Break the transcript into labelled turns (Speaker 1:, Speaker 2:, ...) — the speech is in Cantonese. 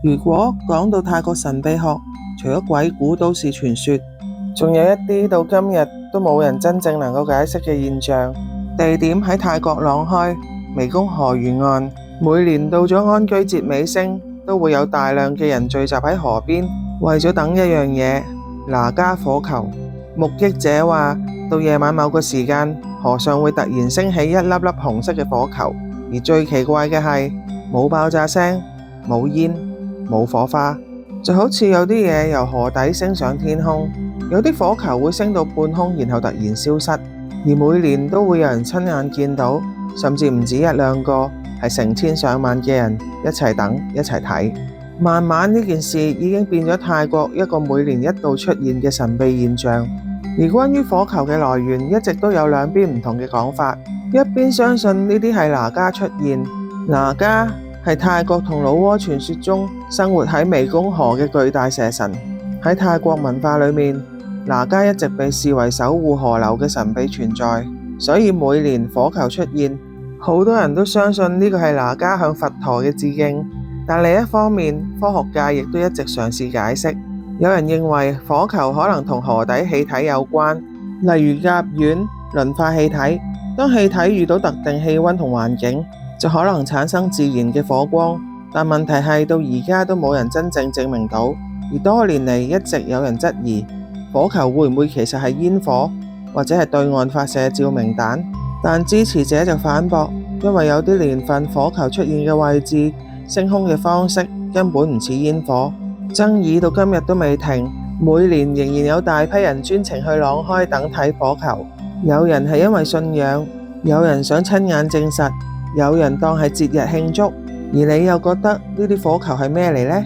Speaker 1: 如果講到泰國神秘學，除咗鬼故都市傳說，仲有一啲到今日都冇人真正能夠解釋嘅現象。地點喺泰國朗開湄公河沿岸，每年到咗安居節尾聲，都會有大量嘅人聚集喺河邊，為咗等一樣嘢——哪吒火球。目擊者話，到夜晚某個時間，河上會突然升起一粒粒紅色嘅火球，而最奇怪嘅係冇爆炸聲、冇煙、冇火花，就好似有啲嘢由河底升上天空。有啲火球會升到半空，然後突然消失，而每年都會有人親眼見到，甚至唔止一兩個，係成千上萬嘅人一齊等一齊睇。慢慢呢件事已經變咗泰國一個每年一度出現嘅神秘現象。而關於火球嘅來源，一直都有兩邊唔同嘅講法。一邊相信呢啲係哪吒出現，哪吒係泰國同老撾傳說中生活喺湄公河嘅巨大蛇神。喺泰國文化裏面，哪吒一直被視為守護河流嘅神秘存在，所以每年火球出現，好多人都相信呢個係哪吒向佛陀嘅致敬。但另一方面，科學界亦都一直嘗試解釋。有人認為火球可能同河底氣體有關，例如甲烷、磷化氣體。當氣體遇到特定氣溫同環境，就可能產生自然嘅火光。但問題係到而家都冇人真正證明到，而多年嚟一直有人質疑火球會唔會其實係煙火，或者係對岸發射照明彈。但支持者就反駁，因為有啲年份火球出現嘅位置、升空嘅方式根本唔似煙火。爭議到今日都未停，每年仍然有大批人專程去朗開等睇火球。有人係因為信仰，有人想親眼證實，有人當係節日慶祝。而你又覺得呢啲火球係咩嚟呢？